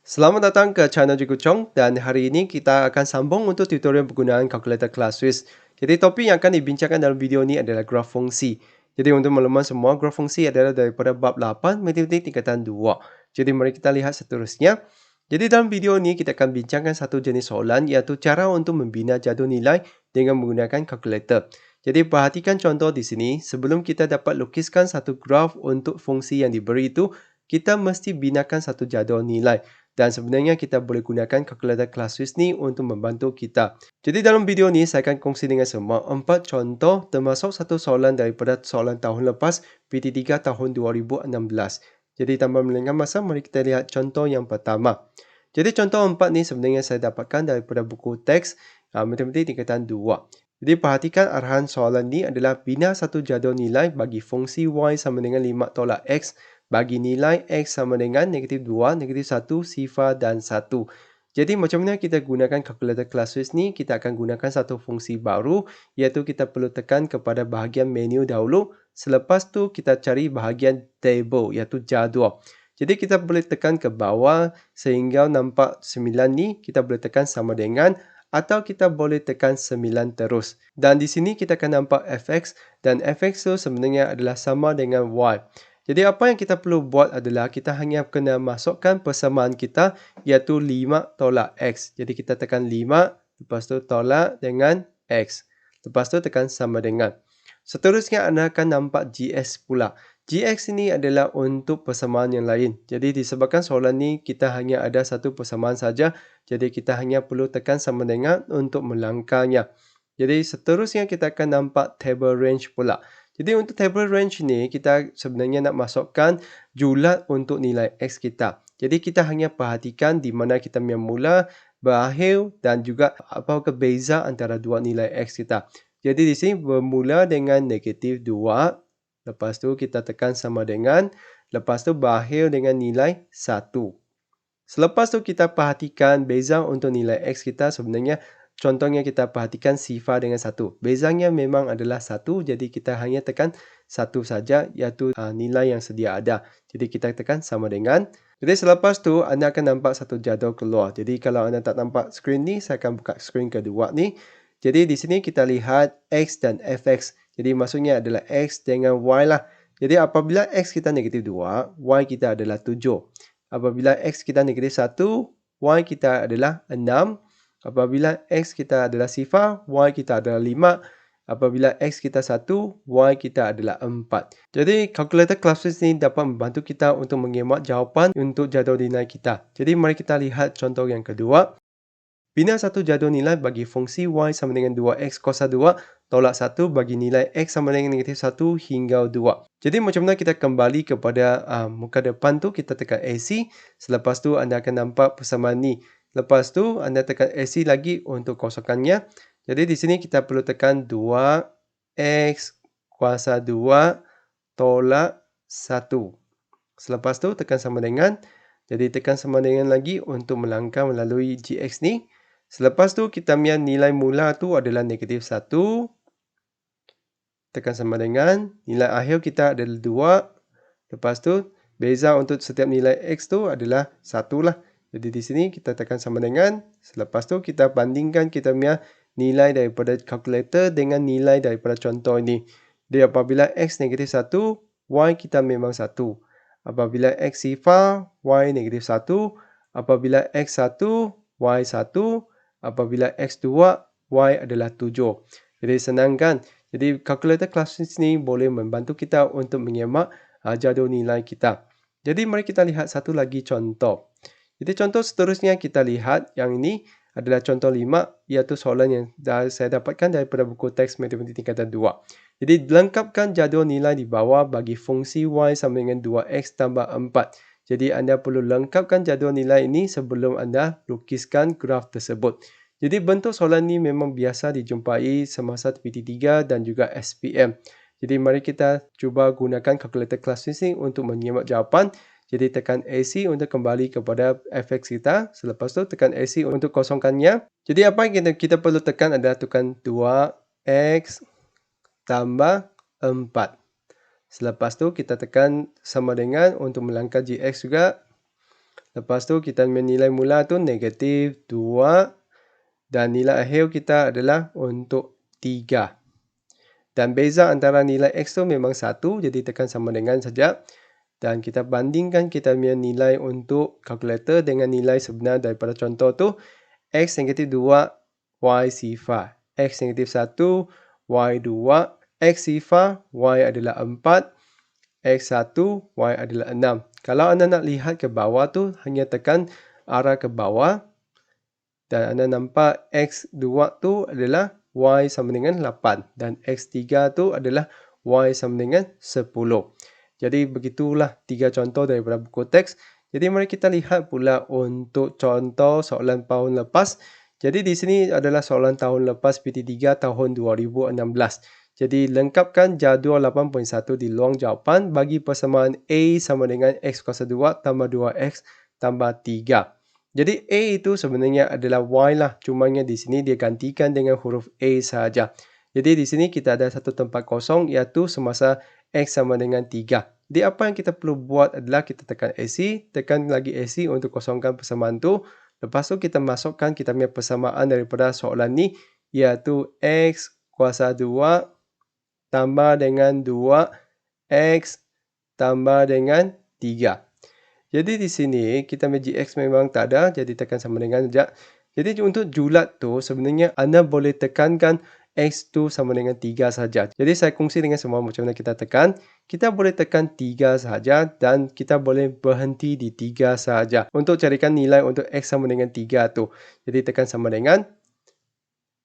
Selamat datang ke channel Cikgu Chong dan hari ini kita akan sambung untuk tutorial penggunaan kalkulator kelas Swiss. Jadi topik yang akan dibincangkan dalam video ini adalah graf fungsi. Jadi untuk makluman semua, graf fungsi adalah daripada bab 8 matematik tingkatan 2. Jadi mari kita lihat seterusnya. Jadi dalam video ini kita akan bincangkan satu jenis soalan iaitu cara untuk membina jadual nilai dengan menggunakan kalkulator. Jadi perhatikan contoh di sini, sebelum kita dapat lukiskan satu graf untuk fungsi yang diberi itu, kita mesti binakan satu jadual nilai. Dan sebenarnya kita boleh gunakan kalkulator kelas Swiss ni untuk membantu kita. Jadi dalam video ni saya akan kongsi dengan semua 4 contoh termasuk satu soalan daripada soalan tahun lepas PT3 tahun 2016. Jadi tanpa melengahkan masa, mari kita lihat contoh yang pertama. Jadi contoh 4 ni sebenarnya saya dapatkan daripada buku teks Matematik tingkatan 2. Jadi perhatikan arahan soalan ni adalah bina satu jadual nilai bagi fungsi y sama dengan 5 tolak x bagi nilai x sama dengan negatif 2, negatif 1, sifar dan 1. Jadi macam mana kita gunakan kalkulator kelas Swiss ni? Kita akan gunakan satu fungsi baru iaitu kita perlu tekan kepada bahagian menu dahulu. Selepas tu kita cari bahagian table iaitu jadual. Jadi kita boleh tekan ke bawah sehingga nampak 9 ni kita boleh tekan sama dengan atau kita boleh tekan 9 terus. Dan di sini kita akan nampak fx dan fx tu sebenarnya adalah sama dengan y. Jadi apa yang kita perlu buat adalah kita hanya kena masukkan persamaan kita iaitu 5 tolak x. Jadi kita tekan 5, lepas tu tolak dengan x. Lepas tu tekan sama dengan. Seterusnya anda akan nampak GX pula. GX ini adalah untuk persamaan yang lain. Jadi disebabkan soalan ni kita hanya ada satu persamaan saja. Jadi kita hanya perlu tekan sama dengan untuk melangkahnya. Jadi seterusnya kita akan nampak table range pula. Jadi untuk table range ni kita sebenarnya nak masukkan julat untuk nilai x kita. Jadi kita hanya perhatikan di mana kita mula, berakhir dan juga apakah beza antara dua nilai x kita. Jadi di sini bermula dengan negatif 2. Lepas tu kita tekan sama dengan. Lepas tu berakhir dengan nilai 1. Selepas tu kita perhatikan beza untuk nilai x kita sebenarnya. Contohnya kita perhatikan sifar dengan 1. Bezanya memang adalah 1. Jadi kita hanya tekan 1 saja iaitu nilai yang sedia ada. Jadi kita tekan sama dengan. Jadi selepas tu anda akan nampak satu jadual keluar. Jadi kalau anda tak nampak skrin ni, saya akan buka skrin kedua ni. Jadi di sini kita lihat x dan fx. Jadi maksudnya adalah x dengan y lah. Jadi apabila x kita negatif 2, y kita adalah 7. Apabila x kita negatif 1, y kita adalah 6. Apabila x kita adalah sifar, y kita adalah 5. Apabila x kita 1, y kita adalah 4. Jadi kalkulator kelas Swiss ni dapat membantu kita untuk mengemat jawapan untuk jadual nilai kita. Jadi mari kita lihat contoh yang kedua. Bina satu jadual nilai bagi fungsi y sama dengan 2x kuasa 2 tolak 1 bagi nilai x sama dengan negatif 1 hingga 2. Jadi macam mana kita kembali kepada muka depan tu, kita tekan AC. Selepas tu anda akan nampak persamaan ni. Lepas tu anda tekan AC lagi untuk kosongkannya. Jadi di sini kita perlu tekan 2x kuasa 2 tolak 1. Selepas tu tekan sama dengan. Jadi tekan sama dengan lagi untuk melangkah melalui GX ni. Selepas tu kita punya nilai mula tu adalah negatif 1. Tekan sama dengan. Nilai akhir kita adalah 2. Lepas tu beza untuk setiap nilai x tu adalah 1 lah. Jadi di sini kita tekan sama dengan. Selepas tu kita bandingkan kita punya nilai daripada kalkulator dengan nilai daripada contoh ini. Jadi apabila x negatif 1, y kita memang 1. Apabila x sifar, y negatif 1. Apabila x 1, y 1. Apabila x 2, y adalah 7. Jadi senang kan? Jadi kalkulator kelas Swiss ni boleh membantu kita untuk mengemak jadual nilai kita. Jadi mari kita lihat satu lagi contoh. Jadi contoh seterusnya kita lihat yang ini adalah contoh 5 iaitu soalan yang saya dapatkan daripada buku teks matematik tingkatan 2. Jadi lengkapkan jadual nilai di bawah bagi fungsi y sama dengan 2x tambah 4. Jadi anda perlu lengkapkan jadual nilai ini sebelum anda lukiskan graf tersebut. Jadi bentuk soalan ini memang biasa dijumpai semasa PT3 dan juga SPM. Jadi mari kita cuba gunakan kalkulator kelas Swiss untuk menyimak jawapan. Jadi tekan AC untuk kembali kepada fx kita. Selepas tu tekan AC untuk kosongkannya. Jadi apa yang kita perlu tekan adalah tekan 2x tambah 4. Selepas tu kita tekan sama dengan untuk melangkah GX juga. Lepas tu kita punya nilai mula tu negatif 2 dan nilai akhir kita adalah untuk 3. Dan beza antara nilai X tu memang 1, jadi tekan sama dengan saja. Dan kita bandingkan kita punya nilai untuk kalkulator dengan nilai sebenar daripada contoh tu. X negatif 2, Y sifar. X negatif 1, Y 2. X sifar, Y adalah 4. X 1, Y adalah 6. Kalau anda nak lihat ke bawah tu, hanya tekan arah ke bawah. Dan anda nampak X 2 tu adalah Y sama dengan 8 dan X3 tu adalah Y sama dengan 10. Jadi begitulah 3 contoh daripada buku teks. Jadi mari kita lihat pula untuk contoh soalan tahun lepas. Jadi di sini adalah soalan tahun lepas PT3 tahun 2016. Jadi lengkapkan jadual 8.1 di luang jawapan bagi persamaan A sama dengan X kuasa 2 tambah 2X tambah 3. Jadi A itu sebenarnya adalah Y lah. Cumanya di sini dia gantikan dengan huruf A saja. Jadi di sini kita ada satu tempat kosong iaitu semasa X sama dengan 3. Jadi apa yang kita perlu buat adalah kita tekan AC. Tekan lagi AC untuk kosongkan persamaan tu. Lepas tu kita masukkan kita punya persamaan daripada soalan ni. Iaitu X kuasa 2 tambah dengan 2X tambah dengan 3. Jadi di sini kita punya GX memang tak ada, jadi tekan sama dengan saja. Jadi untuk julat tu sebenarnya anda boleh tekankan X tu sama dengan 3 saja. Jadi saya kongsi dengan semua macam mana kita tekan. Kita boleh tekan 3 saja dan kita boleh berhenti di 3 saja. Untuk carikan nilai untuk X sama dengan 3 tu. Jadi tekan sama dengan.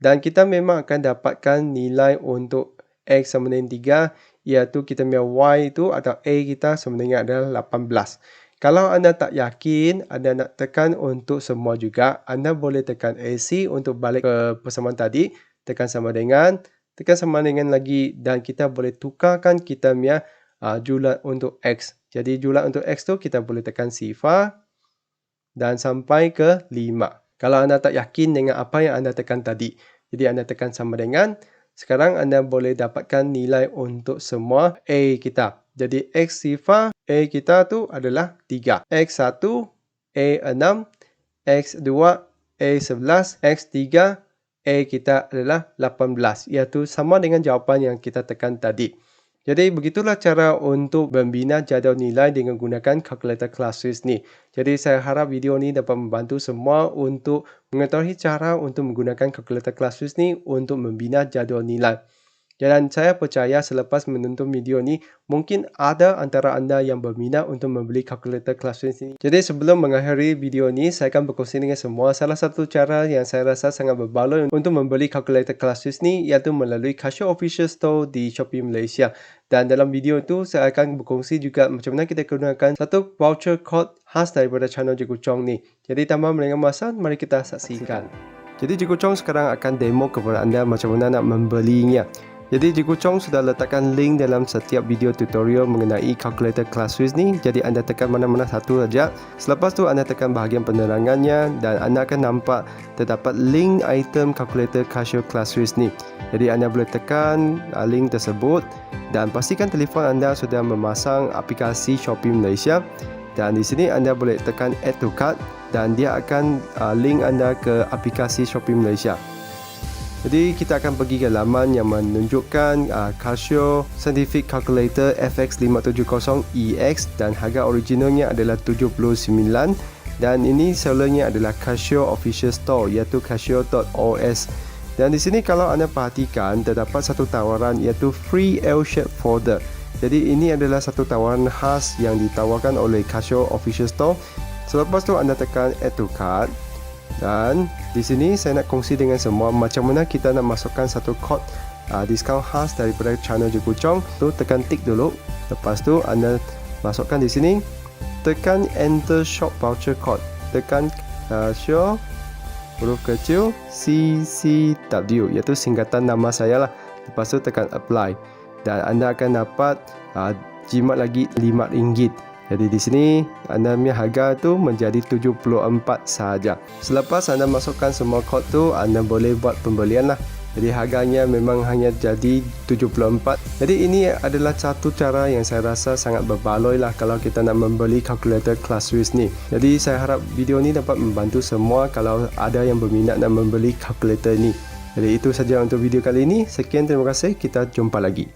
Dan kita memang akan dapatkan nilai untuk X sama dengan 3. Iaitu kita punya Y tu atau A kita sebenarnya adalah 18. Kalau anda tak yakin, anda nak tekan untuk semua juga, anda boleh tekan AC untuk balik ke persamaan tadi. Tekan sama dengan lagi dan kita boleh tukarkan kita punya julat untuk X. Jadi julat untuk X tu kita boleh tekan sifar dan sampai ke 5. Kalau anda tak yakin dengan apa yang anda tekan tadi. Jadi anda tekan sama dengan. Sekarang anda boleh dapatkan nilai untuk semua A kita. Jadi X sifar A kita tu adalah 3. X1 A6, X2 A11, X3 A kita adalah 18. Iaitu sama dengan jawapan yang kita tekan tadi. Jadi begitulah cara untuk membina jadual nilai dengan gunakan kalkulator ClassWiz ni. Jadi saya harap video ni dapat membantu semua untuk mengetahui cara untuk menggunakan kalkulator ClassWiz ni untuk membina jadual nilai. Dan saya percaya selepas menonton video ni, mungkin ada antara anda yang berminat untuk membeli kalkulator ClassWiz ni. Jadi sebelum mengakhiri video ni, saya akan berkongsi dengan semua salah satu cara yang saya rasa sangat berbaloi untuk membeli kalkulator ClassWiz ni iaitu melalui Casio Official Store di Shopee Malaysia. Dan dalam video tu, saya akan berkongsi juga macam mana kita gunakan satu voucher code khas daripada channel Cikgu Chong ni. Jadi tanpa melengah masa, mari kita saksikan. Jadi Cikgu Chong sekarang akan demo kepada anda macam mana nak membelinya. Jadi Cikgu Chong sudah letakkan link dalam setiap video tutorial mengenai kalkulator ClassWiz ni. Jadi anda tekan mana-mana satu saja. Selepas tu anda tekan bahagian penerangannya dan anda akan nampak terdapat link item kalkulator Casio ClassWiz ni. Jadi anda boleh tekan link tersebut dan pastikan telefon anda sudah memasang aplikasi Shopee Malaysia. Dan di sini anda boleh tekan add to cart dan dia akan link anda ke aplikasi Shopee Malaysia. Jadi kita akan pergi ke laman yang menunjukkan Casio Scientific Calculator FX570EX dan harga originalnya adalah 79 dan ini sellernya adalah Casio Official Store iaitu casio.os. Dan di sini kalau anda perhatikan terdapat satu tawaran iaitu free L-shape folder. Jadi ini adalah satu tawaran khas yang ditawarkan oleh Casio Official Store. Selepas tu anda tekan add to cart. Dan di sini saya nak kongsi dengan semua macam mana kita nak masukkan satu kod diskaun khas daripada channel Cikgu Chong. Tu tekan tick dulu. Lepas tu anda masukkan di sini. Tekan enter shop voucher code. Tekan show huruf kecil CCW iaitu singkatan nama saya lah. Lepas tu tekan apply. Dan anda akan dapat jimat lagi RM5. Jadi di sini anda punya harga tu menjadi 74 sahaja. Selepas anda masukkan semua kod tu, anda boleh buat pembelian lah. Jadi harganya memang hanya jadi 74. Jadi ini adalah satu cara yang saya rasa sangat berbaloi lah kalau kita nak membeli kalkulator kelas Swiss ni. Jadi saya harap video ni dapat membantu semua kalau ada yang berminat nak membeli kalkulator ni. Jadi itu saja untuk video kali ini. Sekian, terima kasih. Kita jumpa lagi.